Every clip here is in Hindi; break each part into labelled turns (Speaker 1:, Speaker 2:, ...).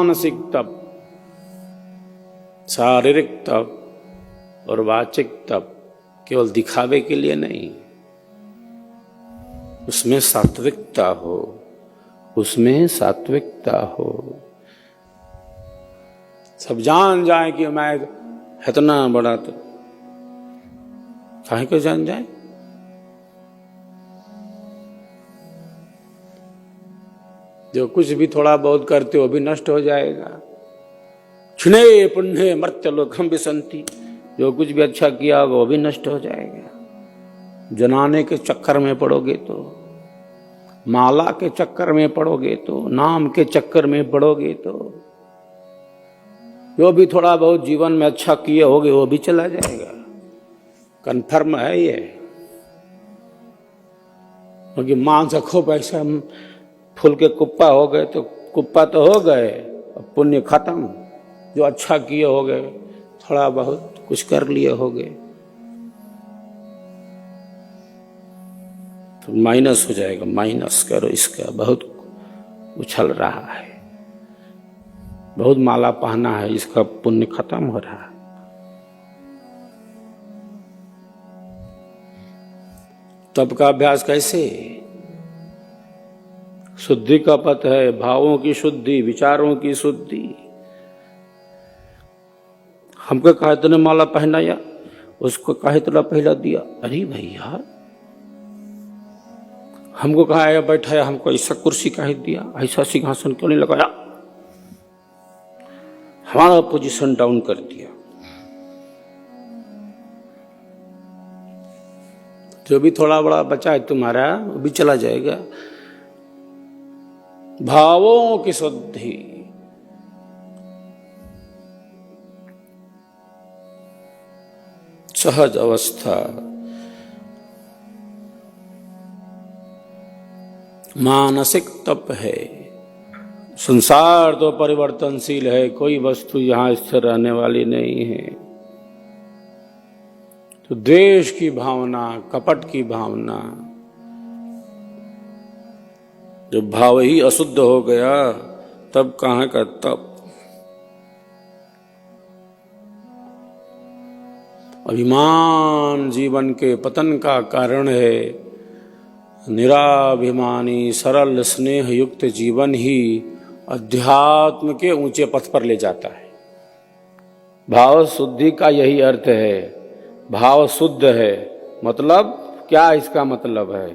Speaker 1: मानसिक तप, शारीरिक तप और वाचिक तप केवल दिखावे के लिए नहीं, उसमें सात्विकता हो, उसमें सात्विकता हो। सब जान जाए कि मैं इतना बड़ा, तो काहे को जान जाए? जो कुछ भी थोड़ा बहुत करते हो भी नष्ट हो जाएगा। क्षणे पुण्य मर्त्य लोकम विसंति, जो कुछ भी अच्छा किया होगा वो भी नष्ट हो जाएगा। जनाने के चक्कर में पड़ोगे तो, माला के चक्कर में पड़ोगे तो, नाम के चक्कर में पड़ोगे तो, जो भी थोड़ा बहुत जीवन में अच्छा किए होगे वो भी चला जाएगा। कन्फर्म है ये, क्योंकि मांस खूब ऐसा फूल के कुप्पा हो गए तो कुप्पा तो हो गए, पुण्य खत्म। जो अच्छा किए हो गए, थोड़ा बहुत कुछ कर लिए हो गए तो माइनस हो जाएगा। माइनस करो, इसका बहुत उछल रहा है, बहुत माला पहना है, इसका पुण्य खत्म हो रहा है। तप का अभ्यास कैसे? शुद्धि का पथ है, भावों की शुद्धि, विचारों की शुद्धि। हमको कहा तूने माला पहनाया, उसको कहा तुला पहला दिया, अरे भैया हमको कहा बैठाया, हमको ऐसा कुर्सी कहा दिया, ऐसा सिंहासन क्यों नहीं लगाया, हमारा पोजीशन डाउन कर दिया। जो भी थोड़ा बड़ा बचा है तुम्हारा वो भी चला जाएगा। भावों की शुद्धि, सहज अवस्था, मानसिक तप है। संसार तो परिवर्तनशील है, कोई वस्तु यहां स्थिर रहने वाली नहीं है। तो द्वेष की भावना, कपट की भावना, जब भाव ही अशुद्ध हो गया तब कहां का तप? अभिमान जीवन के पतन का कारण है। निराभिमानी सरल स्नेह युक्त जीवन ही अध्यात्म के ऊंचे पथ पर ले जाता है। भाव शुद्धि का यही अर्थ है। भाव शुद्ध है मतलब क्या? इसका मतलब है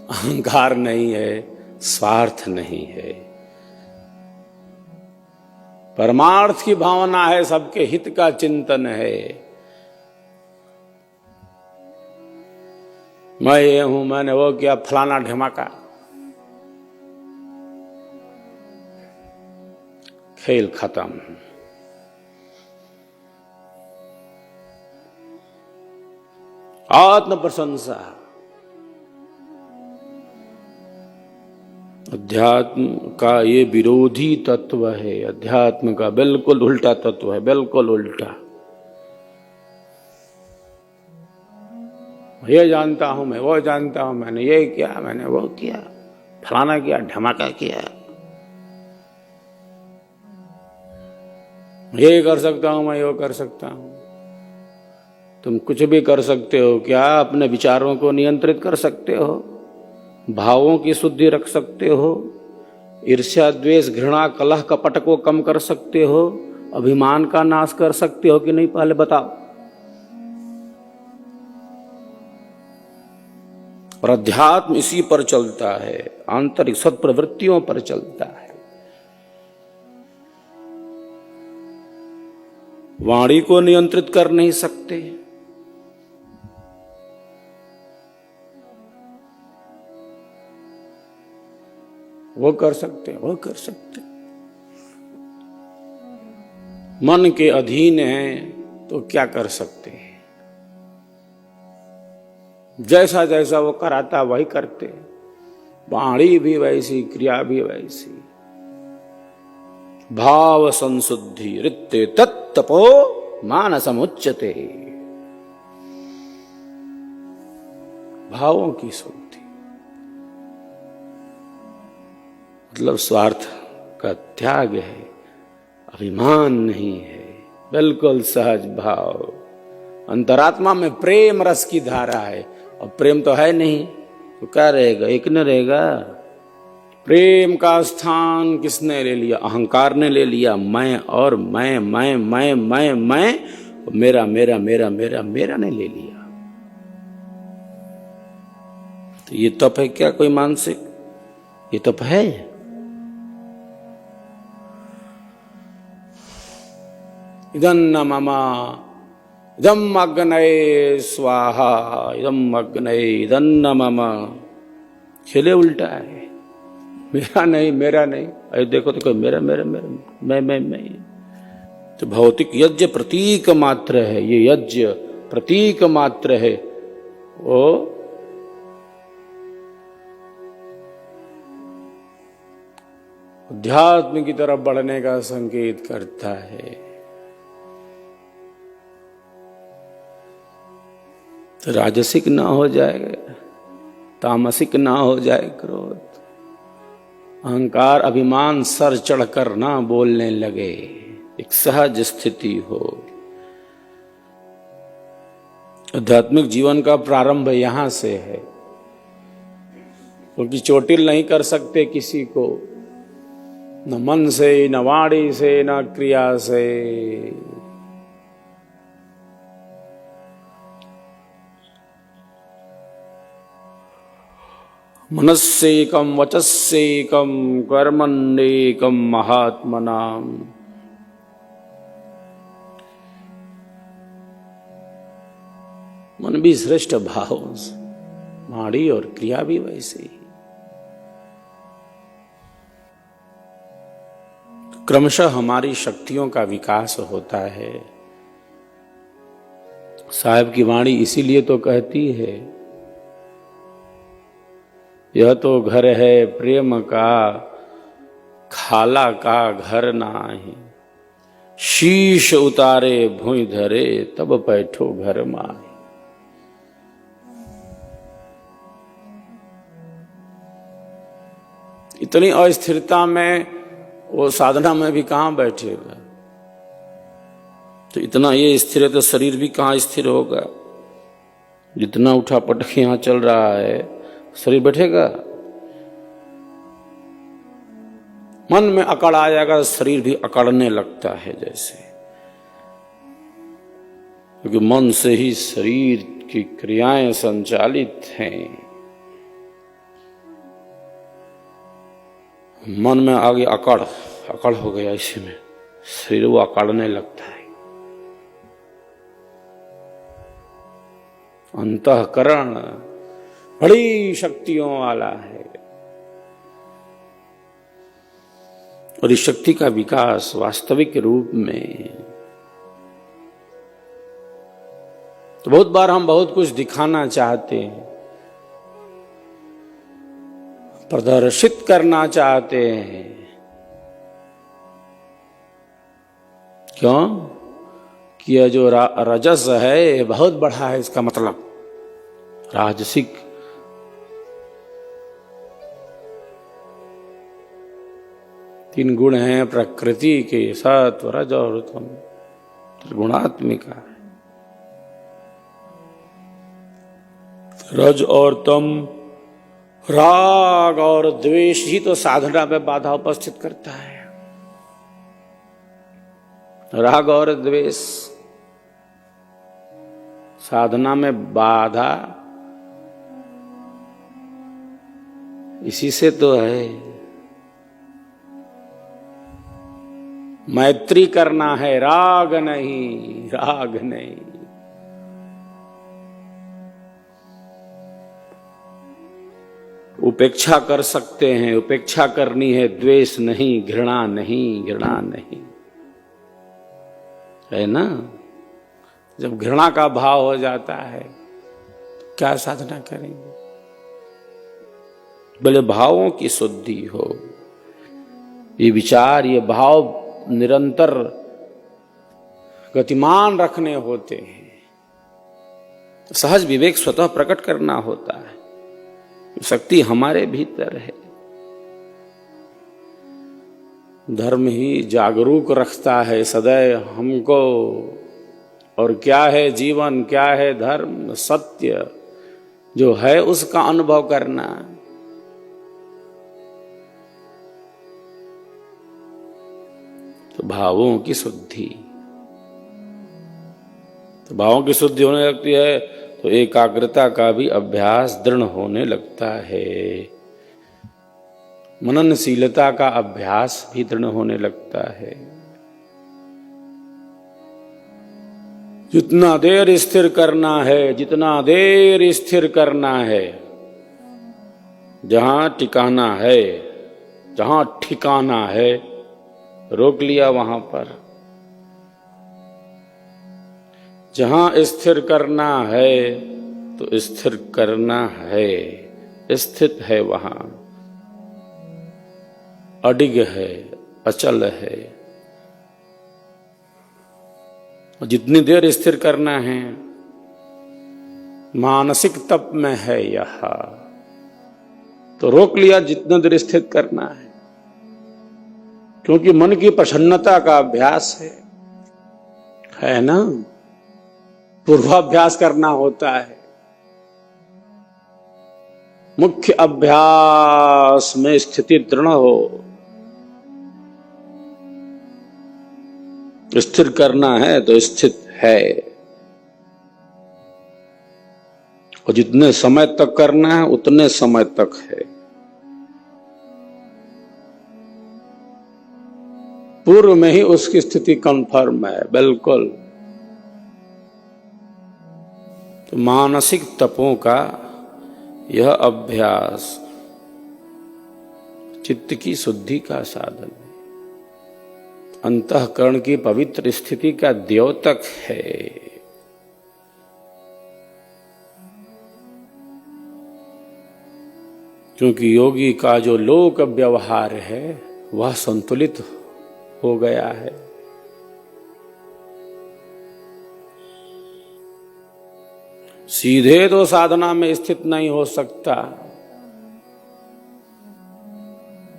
Speaker 1: अहंकार नहीं है, स्वार्थ नहीं है, परमार्थ की भावना है, सबके हित का चिंतन है। मैं ये हूं, मैंने वो किया, फलाना ढिमाका, खेल खत्म। आत्म प्रशंसा अध्यात्म का ये विरोधी तत्व है। अध्यात्म का बिल्कुल उल्टा तत्व है, बिल्कुल उल्टा। ये जानता हूं मैं, वो जानता हूं, मैंने ये किया, मैंने वो किया, फलाना किया, धमाका किया, ये कर सकता हूं मैं, वो कर सकता हूं। तुम कुछ भी कर सकते हो क्या? अपने विचारों को नियंत्रित कर सकते हो, भावों की शुद्धि रख सकते हो, ईर्ष्या द्वेष घृणा कलह कपट को कम कर सकते हो, अभिमान का नाश कर सकते हो कि नहीं? पहले बताओ। और अध्यात्म इसी पर चलता है, आंतरिक सत्प्रवृत्तियों पर चलता है। वाणी को नियंत्रित कर नहीं सकते, वो कर सकते, वो कर सकते। मन के अधीन है तो क्या कर सकते हैं? जैसा जैसा वो कराता वही करते। वाणी भी वैसी, क्रिया भी वैसी। भाव संशुद्धि रित्ते तत्तपो मानसमुच्यते। भावों की शुद्धि, मतलब स्वार्थ का त्याग है, अभिमान नहीं है, बिल्कुल सहज भाव। अंतरात्मा में प्रेम रस की धारा है, और प्रेम तो है नहीं तो क्या रहेगा, एक न रहेगा। प्रेम का स्थान किसने ले लिया? अहंकार ने ले लिया। मैं और मैं मेरा मेरा मेरा मेरा मेरा ने ले लिया। तो ये तप है क्या कोई मानसिक? ये तप है? इदन्न मम इदम अग्नये स्वाहा इदम अग्नये इदन्न मम। खेले उल्टा है, मेरा नहीं मेरा नहीं। अरे देखो तो कोई मेरा मेरा मेरा मैं। तो भौतिक यज्ञ प्रतीक मात्र है, ये यज्ञ प्रतीक मात्र है, वो अध्यात्म की तरफ बढ़ने का संकेत करता है। तो राजसिक ना हो जाए, तामसिक ना हो जाए क्रोध, अहंकार अभिमान सर चढ़कर ना बोलने लगे, एक सहज स्थिति हो। आध्यात्मिक जीवन का प्रारंभ यहां से है, क्योंकि चोटिल नहीं कर सकते किसी को, न मन से, न वाणी से, न क्रिया से। मनस्सेकम वचस्सेकम कर्मण्येकम महात्मनाम। मन भी श्रेष्ठ भाव, वाणी और क्रिया भी वैसे ही। क्रमशः हमारी शक्तियों का विकास होता है। साहब की वाणी इसीलिए तो कहती है, यह तो घर है प्रेम का, खाला का घर नाही। शीश उतारे भुइ धरे, तब बैठो घर माही। इतनी अस्थिरता में वो साधना में भी कहां बैठेगा? तो इतना ये स्थिर है तो शरीर भी कहां स्थिर होगा? जितना उठा पटक यहां चल रहा है, शरीर बैठेगा? मन में अकड़ आ जाएगा, शरीर भी अकड़ने लगता है जैसे, क्योंकि मन से ही शरीर की क्रियाएं संचालित हैं। मन में आगे अकड़ हो गया, इसी में शरीर वो अकड़ने लगता है। अंतःकरण बड़ी शक्तियों वाला है, और इस शक्ति का विकास वास्तविक रूप में, तो बहुत बार हम बहुत कुछ दिखाना चाहते हैं, प्रदर्शित करना चाहते हैं। क्यों? कि यह जो रजस है बहुत बड़ा है, इसका मतलब राजसिक। तीन गुण हैं प्रकृति के, सत्व रज और तम, त्रिगुणात्मिका है। रज और तम, राग और द्वेष ही तो साधना में बाधा उपस्थित करता है। राग और द्वेष साधना में बाधा इसी से तो है। मैत्री करना है, राग नहीं, राग नहीं। उपेक्षा कर सकते हैं, उपेक्षा करनी है, द्वेष नहीं, घृणा नहीं, घृणा नहीं, है ना? जब घृणा का भाव हो जाता है तो क्या साधना करेंगे? भले भावों की शुद्धि हो, ये विचार, ये भाव निरंतर गतिमान रखने होते हैं। सहज विवेक स्वतः प्रकट करना होता है। शक्ति हमारे भीतर है। धर्म ही जागरूक रखता है सदैव हमको। और क्या है जीवन, क्या है धर्म? सत्य जो है उसका अनुभव करना। तो भावों की शुद्धि, तो भावों की शुद्धि होने लगती है तो एकाग्रता का भी अभ्यास दृढ़ होने लगता है, मननशीलता का अभ्यास भी दृढ़ होने लगता है। जितना देर स्थिर करना है, जितना देर स्थिर करना है, जहां टिकाना है, जहां ठिकाना है, रोक लिया वहां पर। जहां स्थिर करना है तो स्थिर करना है, स्थित है वहां, अडिग है, अचल है। जितनी देर स्थिर करना है, मानसिक तप में है यह, तो रोक लिया जितना देर स्थिर करना है, क्योंकि मन की प्रसन्नता का अभ्यास है ना। पूर्वाभ्यास करना होता है, मुख्य अभ्यास में स्थिति दृढ़ हो। स्थिर करना है तो स्थित है, और जितने समय तक करना है उतने समय तक है। पूर्व में ही उसकी स्थिति कंफर्म है, बिल्कुल। तो मानसिक तपों का यह अभ्यास चित्त की शुद्धि का साधन है, अंतःकरण की पवित्र स्थिति का द्योतक है। क्योंकि योगी का जो लोक व्यवहार है वह संतुलित हो गया है। सीधे तो साधना में स्थित नहीं हो सकता,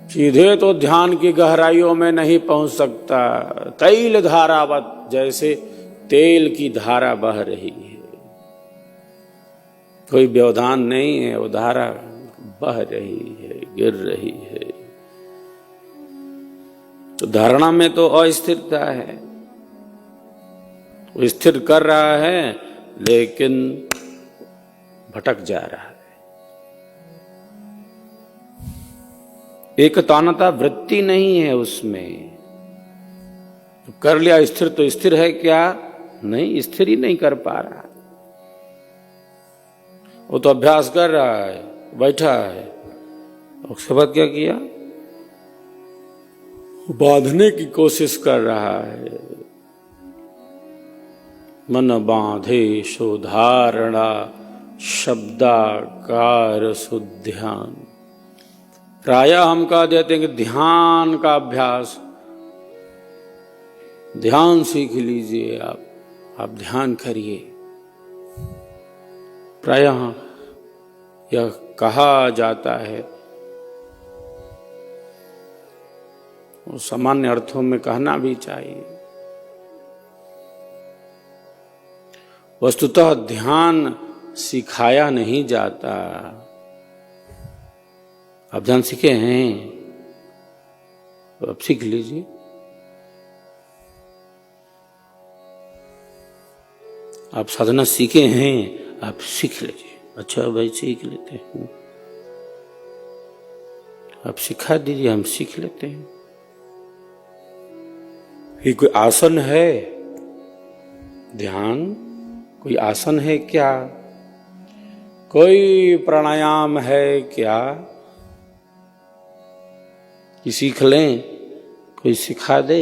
Speaker 1: सीधे तो ध्यान की गहराइयों में नहीं पहुंच सकता। तैल धारावत, जैसे तेल की धारा बह रही है, कोई व्यवधान नहीं है, वो धारा बह रही है, गिर रही है। तो धारणा में तो अस्थिरता है, वो स्थिर कर रहा है लेकिन भटक जा रहा है। एकतानता वृत्ति नहीं है उसमें। तो कर लिया स्थिर तो स्थिर है क्या? नहीं, स्थिर ही नहीं कर पा रहा। वो तो अभ्यास कर रहा है, बैठा है, उसके बाद क्या किया? बांधने की कोशिश कर रहा है। मन बांधे सो धारणा, शब्दाकार सुध्यान। प्रायः हम कह देते हैं कि ध्यान का अभ्यास, ध्यान सीख लीजिए, आप ध्यान करिए। प्रायः यह कहा जाता है, और सामान्य अर्थों में कहना भी चाहिए। वस्तुतः ध्यान सिखाया नहीं जाता। आप ध्यान सीखे हैं तो आप सीख लीजिए। आप साधना सीखे हैं, आप सीख लीजिए। अच्छा भाई, सीख लेते हैं, आप सिखा दीजिए, हम सीख लेते हैं। ये कोई आसन है? ध्यान कोई आसन है क्या? कोई प्राणायाम है क्या कि सीख लें, कोई सिखा दे?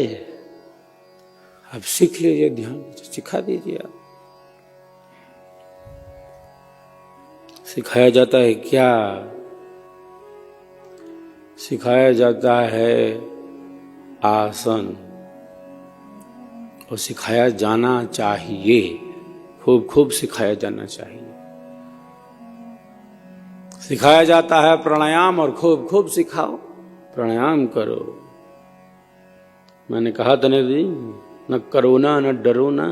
Speaker 1: आप सीख लीजिए, ध्यान सिखा दीजिए। आप सिखाया जाता है क्या? सिखाया जाता है आसन, और सिखाया जाना चाहिए, खूब खूब सिखाया जाना चाहिए। सिखाया जाता है प्राणायाम, और खूब खूब सिखाओ, प्राणायाम करो। मैंने कहा तने जी, न करोना न डरोना,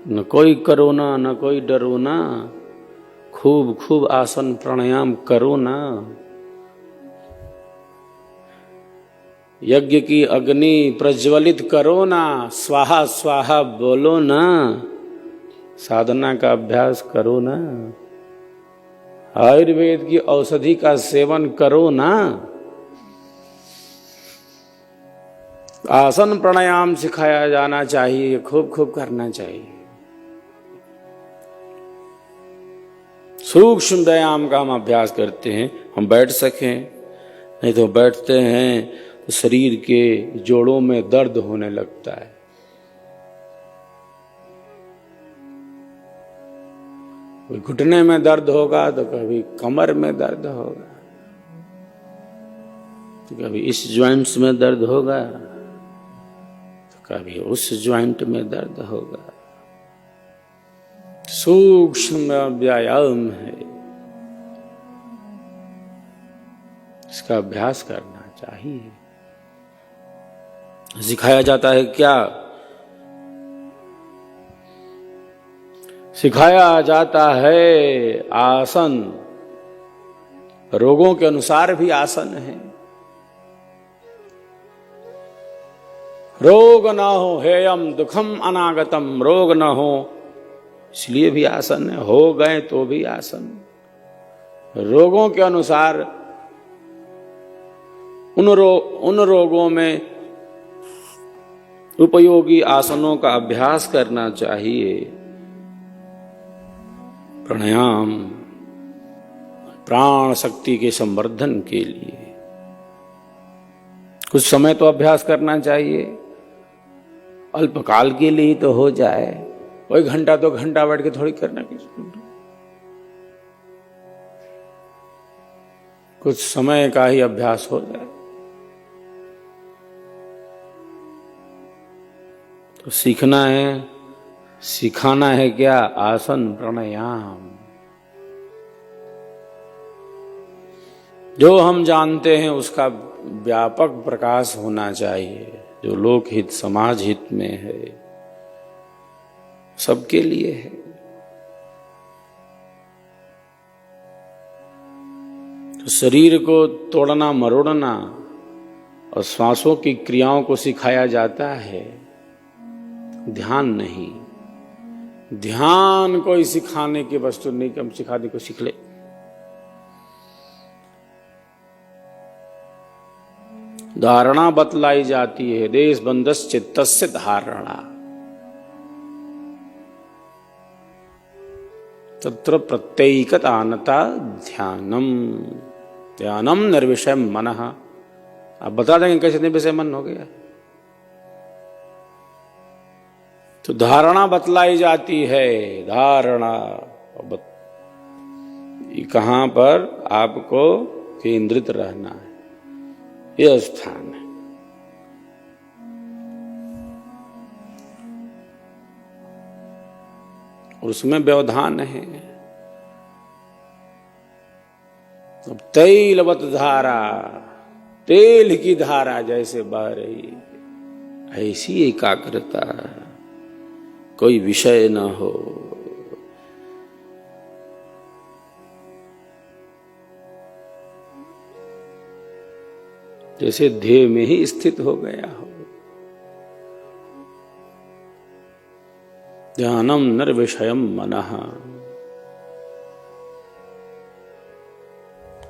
Speaker 1: न कोई करोना न कोई डरोना, खूब खूब आसन प्राणायाम करो ना। यज्ञ की अग्नि प्रज्वलित करो ना, स्वाहा स्वाहा बोलो ना, साधना का अभ्यास करो ना, आयुर्वेद की औषधि का सेवन करो ना, आसन प्राणायाम सिखाया जाना चाहिए, खूब खूब करना चाहिए। सूक्ष्म व्यायाम का हम अभ्यास करते हैं, हम बैठ सकें, नहीं तो बैठते हैं तो शरीर के जोड़ों में दर्द होने लगता है। कोई घुटने में दर्द होगा तो कभी कमर में दर्द होगा, तो कभी इस ज्वाइंट्स में दर्द होगा तो कभी उस ज्वाइंट में दर्द होगा। सूक्ष्म व्यायाम है, इसका अभ्यास करना चाहिए। सिखाया जाता है क्या? सिखाया जाता है आसन, रोगों के अनुसार भी आसन है। रोग न हो हेयम दुखम अनागतम, रोग न हो इसलिए भी आसन है, हो गए तो भी आसन। रोगों के अनुसार उन रोगों में उपयोगी आसनों का अभ्यास करना चाहिए। प्राणायाम प्राण शक्ति के संवर्धन के लिए कुछ समय तो अभ्यास करना चाहिए, अल्पकाल के लिए ही तो हो जाए, कोई घंटा दो घंटा बैठ के थोड़ी करना किसी। कुछ समय का ही अभ्यास हो जाए तो सीखना है, सिखाना है क्या? आसन प्राणायाम। जो हम जानते हैं उसका व्यापक प्रकाश होना चाहिए, जो लोक हित समाज हित में है, सबके लिए है। तो शरीर को तोड़ना मरोड़ना और श्वासों की क्रियाओं को सिखाया जाता है, ध्यान नहीं। ध्यान कोई सिखाने की वस्तु नहीं कि हम सिखा दे, कोई सीख ले। धारणा बतलाई जाती है, देश बंधस चित्तस्य धारणा, तत्र प्रत्येकतानता ध्यानम, ध्यानम निर्विषय मनः। आप बता देंगे कैसे निर्विषय मन हो गया? तो धारणा बतलाई जाती है, धारणा कहां पर आपको केंद्रित रहना है, यह स्थान है। और उसमें व्यवधान है। अब तैलवत धारा, तेल की धारा जैसे बह रही, ऐसी एकाग्रता, कोई विषय न हो। जैसे ध्येय में ही स्थित हो गया हो। ध्यानम निर्विषयम मनः,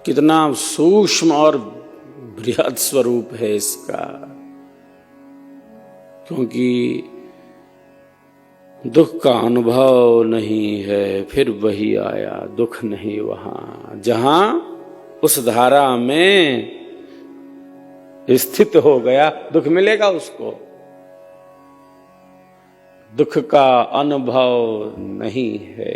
Speaker 1: कितना सूक्ष्म और बृहद स्वरूप है इसका। क्योंकि दुख का अनुभव नहीं है, फिर वही आया, दुख नहीं वहां। जहां उस धारा में स्थित हो गया, दुख मिलेगा उसको। दुख का अनुभव नहीं है।